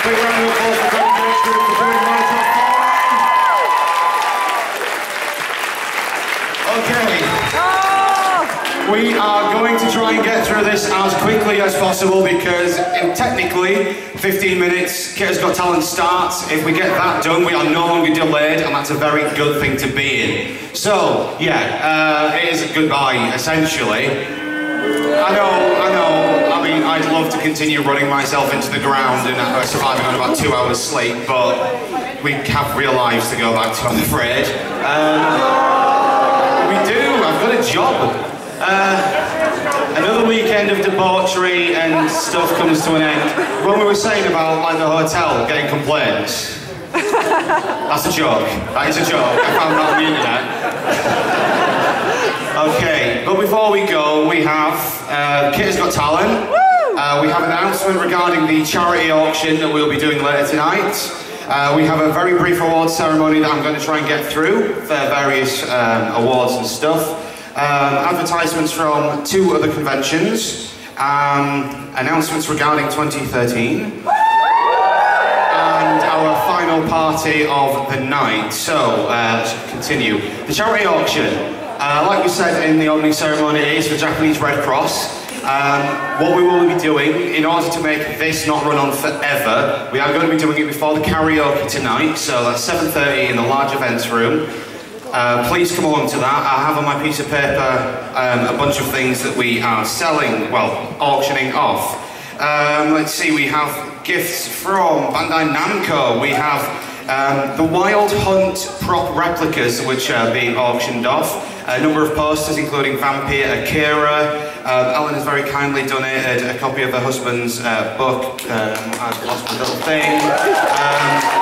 Big round of applause for Group for doing Molotov falling. Okay. We are going to try and get through this as quickly as possible because technically 15 minutes Kitacon Got Talent starts. If we get that done, we are no longer delayed, and that's a very good thing to be in. So, yeah, it is a goodbye, essentially. I know, I mean, I'd love to continue running myself into the ground and surviving on about 2 hours sleep, but we have real lives to go back to, I'm afraid. We do, I've got a job. Another weekend of debauchery and stuff comes to an end. When we were saying about, like, the hotel getting complaints, that's a joke. That is a joke. I found that on the internet. Okay, but before we go, we have Kitacon Got Talent. We have an announcement regarding the charity auction that we'll be doing later tonight. We have a very brief awards ceremony that I'm going to try and get through for various awards and stuff. Advertisements from 2 other conventions, announcements regarding 2013, and our final party of the night. So, let's continue. The charity auction, like we said in the opening ceremony, it is for Japanese Red Cross. What we will be doing, in order to make this not run on forever, we are going to be doing it before the karaoke tonight, so that's 7:30 in the large events room. Please come along to that. I have on my piece of paper a bunch of things that we are selling, well, auctioning off. Let's see, we have gifts from Bandai Namco. We have the Wild Hunt prop replicas, which are being auctioned off. A number of posters, including Vampire Akira. Ellen has very kindly donated a copy of her husband's book, I've lost my little thing.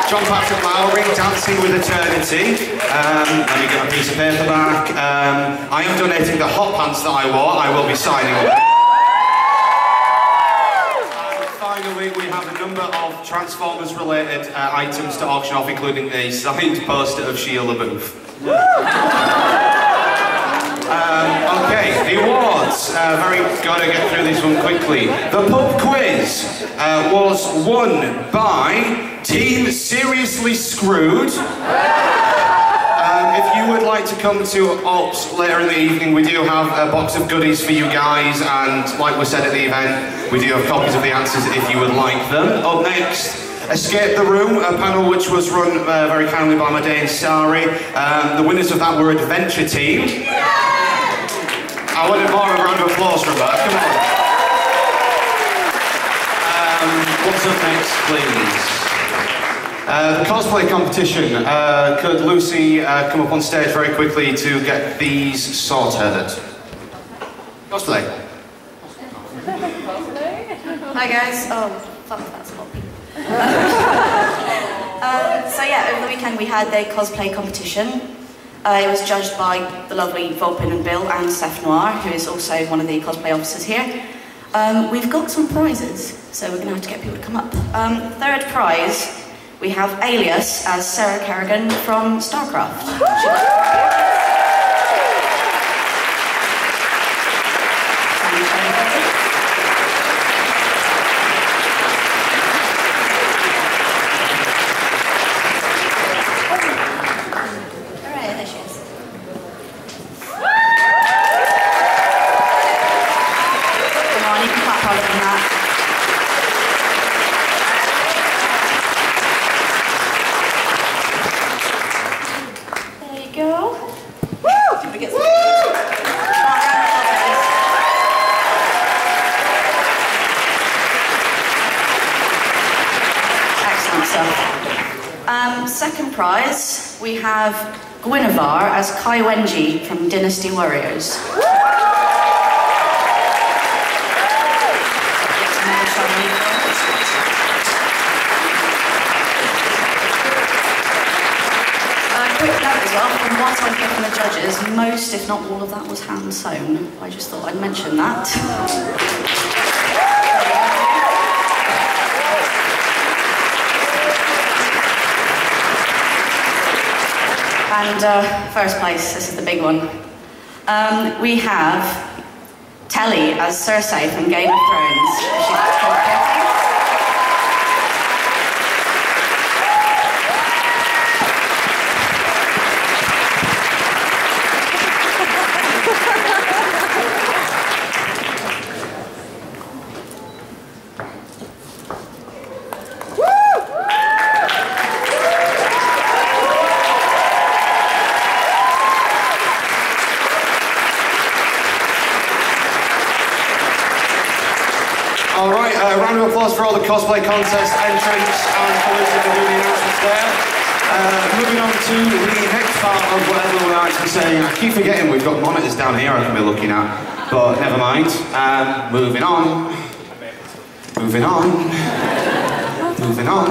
John Patrick Lowry, Dancing with Eternity. Let me get my piece of paper back. I am donating the hot pants that I wore. I will be signing them. And finally, we have a number of Transformers-related items to auction off, including a signed poster of Shia LaBeouf. Okay, the awards. Very gotta get through this one quickly. The pub quiz was won by Team Seriously Screwed. If you would like to come to Ops later in the evening, we do have a box of goodies for you guys, and like we said at the event, we do have copies of the answers if you would like them. Up next, Escape the Room, a panel which was run very kindly by my Dane Sari. The winners of that were Adventure Team. I wanted more of a round of applause from that, come on. What's up next, please? The cosplay competition. Could Lucy come up on stage very quickly to get these sorted? Cosplay. Hi guys. Oh, fuck, that's a lot of people. So yeah, over the weekend we had the cosplay competition. It was judged by the lovely Volpin and Bill and Seth Noir, who is also one of the cosplay officers here. We've got some prizes, so we're going to have to get people to come up. Third prize, we have Alias as Sarah Kerrigan from StarCraft. Second prize, we have Guinevere as Kai Wenji from Dynasty Warriors. Quick note as well, from what I've heard from the judges, most, if not all of that was hand sewn. I just thought I'd mention that. And first place, this is the big one. We have Telly as Cersei from Game of Thrones. All right, round of applause for all the cosplay contest entrants and colleagues that are doing the announcements there. Moving on to the next part of whatever we're actually saying. I keep forgetting we've got monitors down here I can be looking at, but never mind. Moving on. Moving on. Moving on.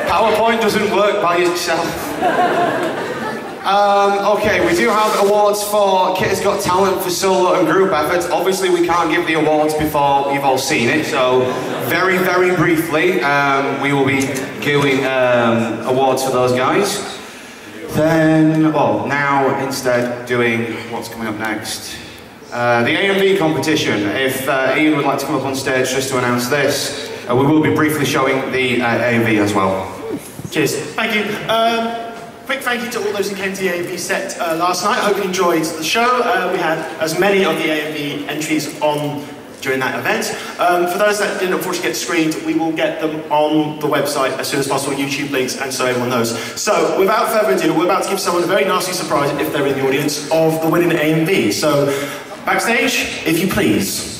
PowerPoint doesn't work by itself. Okay, we do have awards for Kit Has Got Talent for solo and group efforts. Obviously, we can't give the awards before you've all seen it, so very, very briefly, we will be giving awards for those guys. Then, well, now instead doing what's coming up next. The AMV competition. If Ian would like to come up on stage just to announce this, we will be briefly showing the AMV as well. Cheers. Thank you. Quick thank you to all those who came to the AMV set last night. I hope you enjoyed the show. We had as many of the AMV entries on during that event. For those that didn't unfortunately get screened, we will get them on the website as soon as possible, YouTube links, and so everyone knows. So, without further ado, we're about to give someone a very nasty surprise, if they're in the audience, of the winning AMV. So, backstage, if you please.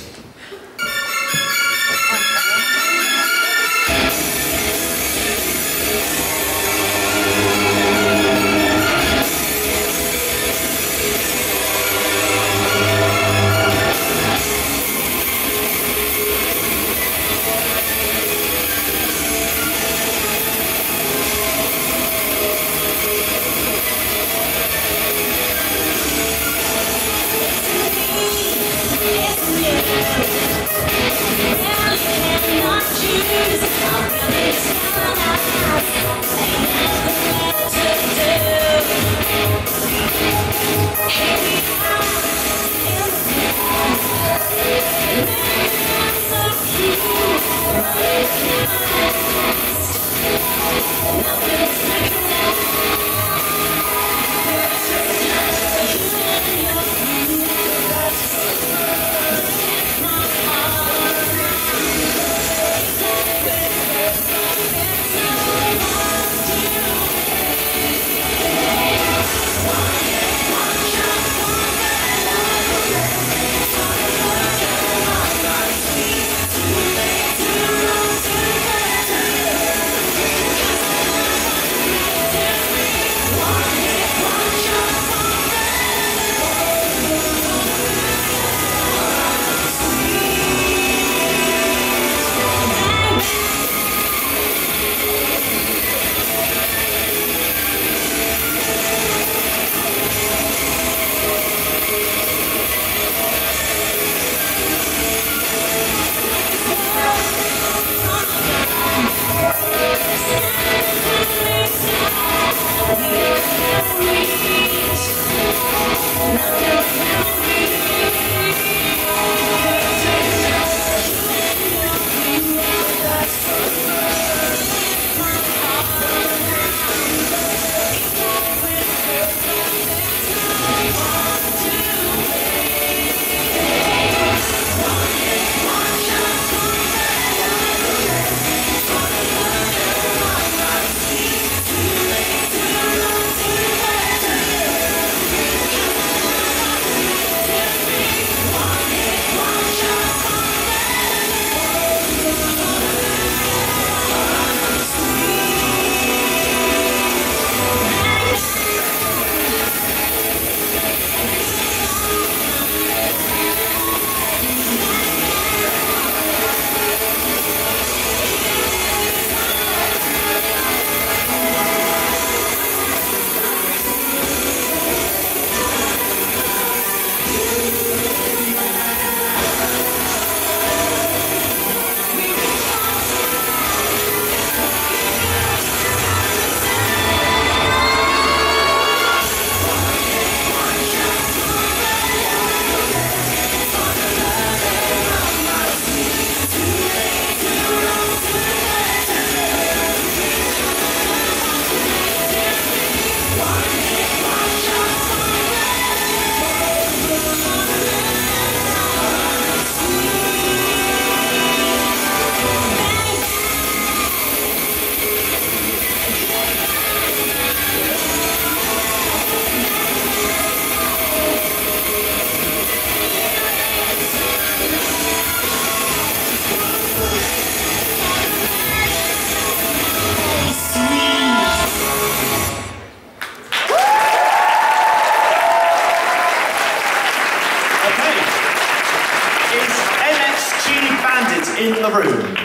the room?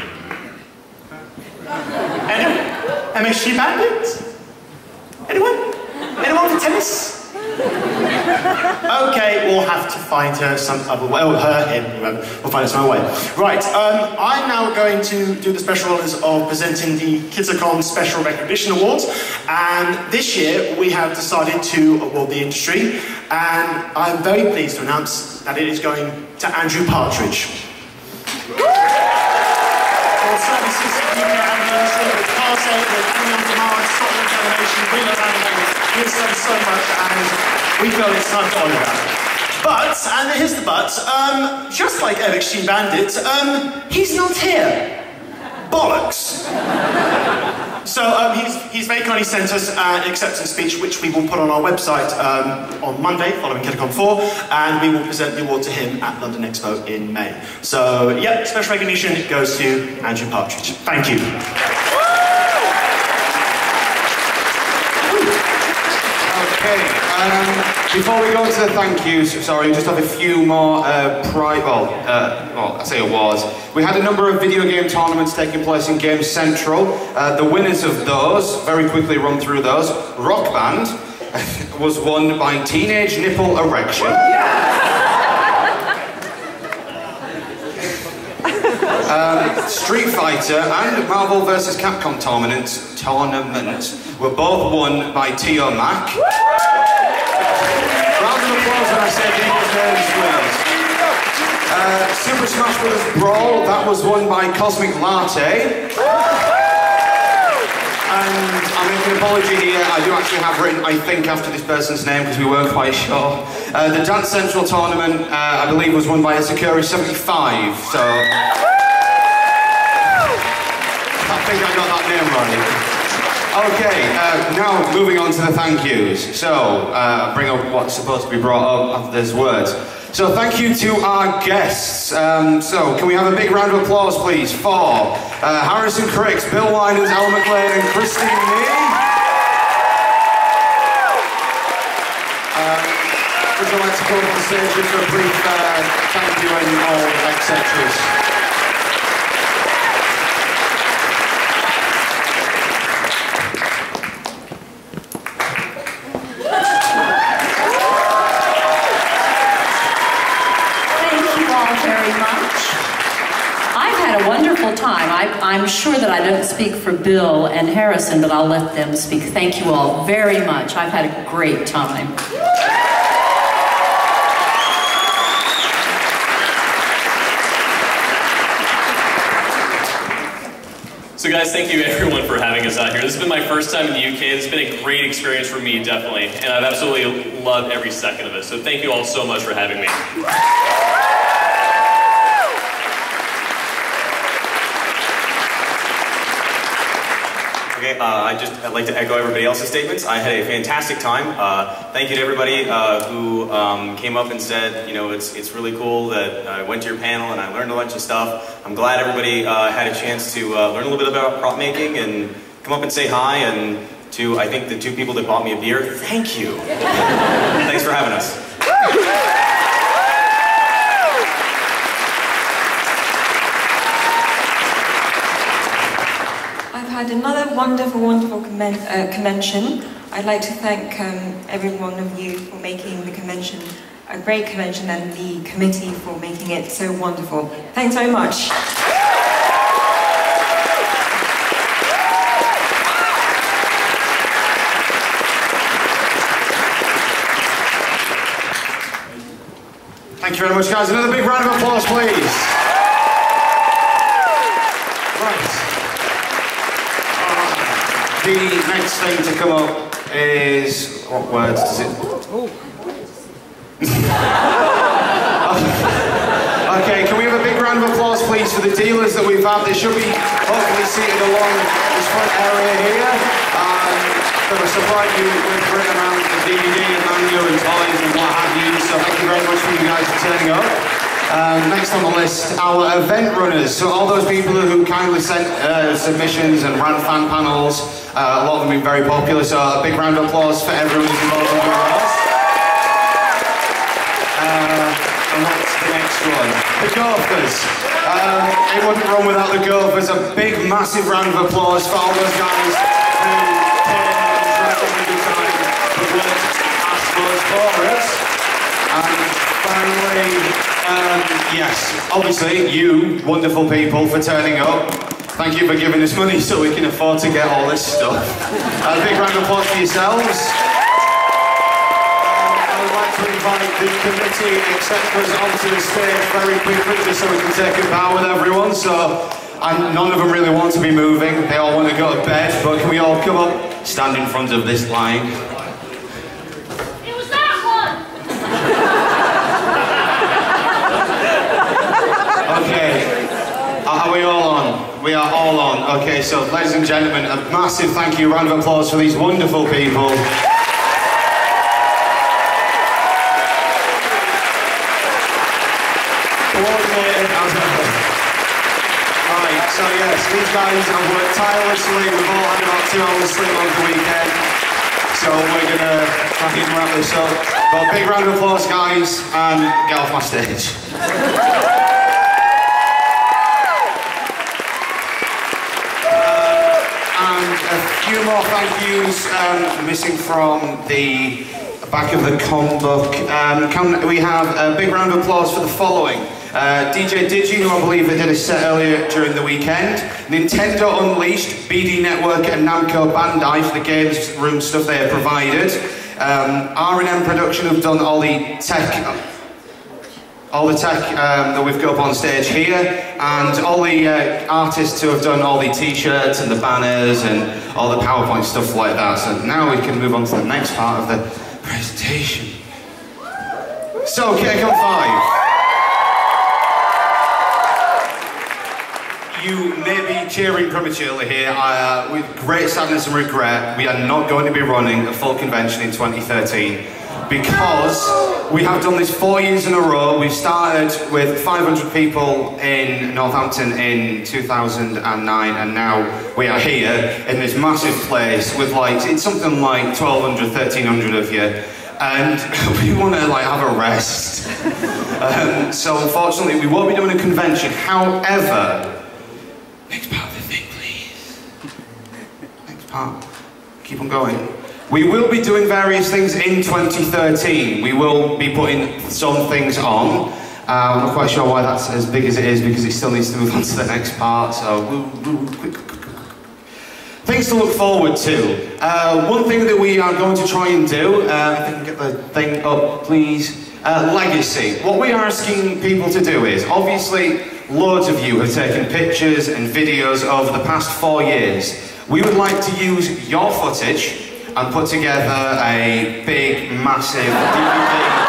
Anyone? MSG Bandit? Anyone? Anyone for tennis? Okay, we'll have to find her some other way. Oh, her, him, whoever. We'll find her some other way. Right, I'm now going to do the special honours of presenting the Kitacon Special Recognition Awards. And this year, we have decided to award the industry. And I'm very pleased to announce that it is going to Andrew Partridge. For services to the industry with Class 8, with Anime on Demand, software examination, Windows animation. He's done so much, and we feel it's time to honour that. But, and here's the but, just like MXG Bandit, he's not here. Bollocks. So he's very kindly sent us an acceptance speech, which we will put on our website on Monday, following Kitacon 4, and we will present the award to him at London Expo in May. So, yeah, special recognition goes to Andrew Partridge. Thank you. Okay, before we go to the thank yous, sorry, just have a few more I say awards. We had a number of video game tournaments taking place in Game Central. The winners of those, very quickly run through those. Rock Band was won by Teenage Nipple Erection. Street Fighter and Marvel vs. Capcom tournaments were both won by Tio Mac. Round of applause when I say people's names, please. Super Smash Bros. Brawl, that was won by Cosmic Latte. And I make an apology here, I do actually have written, I think, after this person's name, because we weren't quite sure. The Dance Central tournament, I believe, was won by Sakura 75, so... I think I got that name right. Okay, now moving on to the thank yous. So, bring up what's supposed to be brought up after these words. So, thank you to our guests. So, can we have a big round of applause, please, for Harrison Cricks, Bill Winans, Al McLean, and Christine Lee. Would you like to come on stage just for a brief thank you and all etc. Time. I'm sure that I don't speak for Bill and Harrison, but I'll let them speak. Thank you all very much. I've had a great time. So guys, thank you everyone for having us out here. This has been my first time in the UK. This has been a great experience for me, definitely, and I've absolutely loved every second of it. So thank you all so much for having me. Okay, I'd like to echo everybody else's statements. I had a fantastic time. Thank you to everybody who came up and said, you know, it's really cool that I went to your panel and I learned a bunch of stuff. I'm glad everybody had a chance to learn a little bit about prop making and come up and say hi. And to, I think, the two people that bought me a beer, thank you. Thanks for having us. Had another wonderful convention. I'd like to thank every one of you for making the convention a great convention and the committee for making it so wonderful. Thanks very much. Thank you very much, guys. Another big round of applause, please. Right. The next thing to come up is... what words does it... Okay, can we have a big round of applause, please, for the dealers that we've had? They should be hopefully seated along this front area here. That will supply you with written around the DVD and manga and toys and what have you. So thank you very much for you guys for turning up. Next on the list, our event runners. So all those people who kindly sent submissions and ran fan panels, a lot of them have been very popular, so a big round of applause for everyone who's involved in those. And what's the next one? The golfers. It wouldn't run without the Gophers. A big, massive round of applause for all those guys who came and dressed up a good time, but worked as for us. And finally, yes, obviously, you wonderful people for turning up. Thank you for giving us money so we can afford to get all this stuff. A big round of applause for yourselves. To invite the committee, etc. onto the stage very quickly just so we can take a bow with everyone. So, and none of them really want to be moving, they all want to go to bed, but can we all come up, stand in front of this line? It was that one! Okay, are we all on? We are all on. Okay, so ladies and gentlemen, a massive thank you, round of applause for these wonderful people. Coordinated as ever. Right, so yes, these guys have worked tirelessly. We've all had about 2 hours sleep over the weekend. So we're gonna try and wrap this up. But big round of applause, guys, and get off my stage. And a few more thank yous missing from the back of the com book. Can we have a big round of applause for the following? DJ Digi, who I believe did a set earlier during the weekend. Nintendo Unleashed, BD Network and Namco Bandai for the games room stuff they have provided. R&M Production have done all the tech that we've got up on stage here, and all the artists who have done all the t-shirts and the banners and all the PowerPoint stuff like that. So now we can move on to the next part of the presentation. So, Kitacon 5. You may be cheering prematurely here. With great sadness and regret, we are not going to be running a full convention in 2013 because we have done this 4 years in a row. We've started with 500 people in Northampton in 2009, and now we are here in this massive place with it's something like 1,200, 1,300 of you. And we want to have a rest. So unfortunately, we won't be doing a convention. However, next part of the thing, please. Next part. Keep on going. We will be doing various things in 2013. We will be putting some things on. I'm not quite sure why that's as big as it is because it still needs to move on to the next part. So, quick. Things to look forward to. One thing that we are going to try and do, if I can get the thing up, please. Legacy. What we are asking people to do is, obviously, loads of you have taken pictures and videos over the past 4 years. We would like to use your footage and put together a big, massive DVD.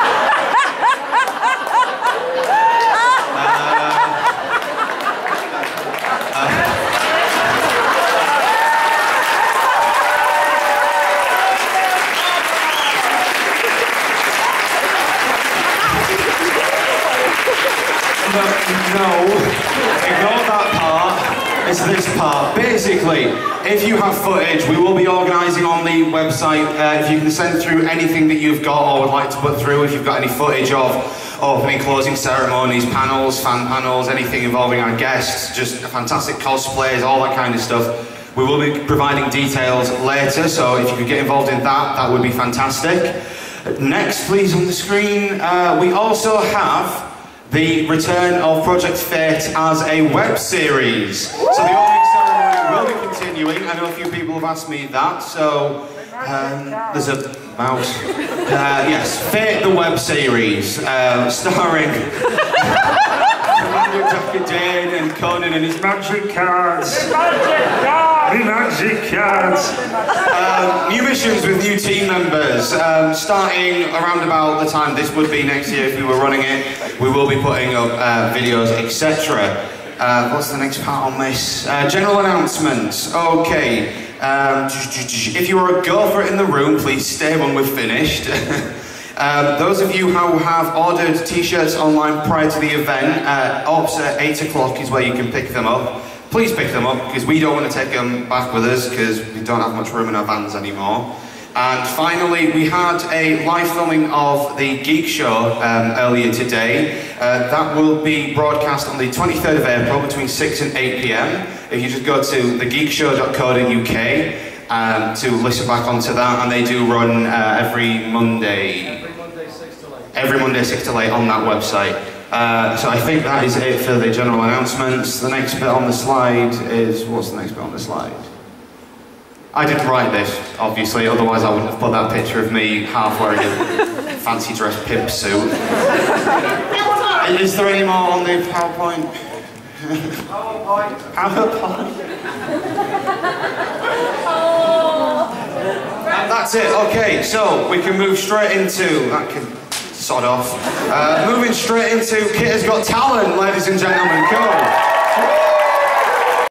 No, ignore that part, it's this part. Basically, if you have footage, we will be organising on the website, if you can send through anything that you've got or would like to put through, if you've got any footage of opening, closing ceremonies, panels, fan panels, anything involving our guests, just fantastic cosplays, all that kind of stuff. We will be providing details later, so if you could get involved in that, that would be fantastic. Next, please, on the screen, we also have the return of Project Fate as a web series. So the opening ceremony will be continuing. I know a few people have asked me that, so there's a mouse. Yes, Fate the web series, starring Commander Dr. Dane and Conan and his magic cards. Magic cards! New missions with new team members, starting around about the time this would be next year if we were running it. We will be putting up videos, etc. What's the next part on this? General announcements. Okay. If you are a gopher in the room, please stay when we're finished. Those of you who have ordered t-shirts online prior to the event, ops at 8 o'clock is where you can pick them up. Please pick them up because we don't want to take them back with us because we don't have much room in our vans anymore. And finally, we had a live filming of the Geek Show earlier today. That will be broadcast on the 23rd of April between 6 and 8 p.m. If you just go to thegeekshow.co.uk to listen back onto that, and they do run every Monday 6 to 8 on that website. So I think that is it for the general announcements. The next bit on the slide is, what's the next bit on the slide? I didn't write this, obviously, otherwise I wouldn't have put that picture of me half wearing a fancy dress pimp suit. Is there any more on the PowerPoint? PowerPoint? That's it, okay, so we can move straight into, that can sod off. Moving straight into Kit Has Got Talent, ladies and gentlemen, cool.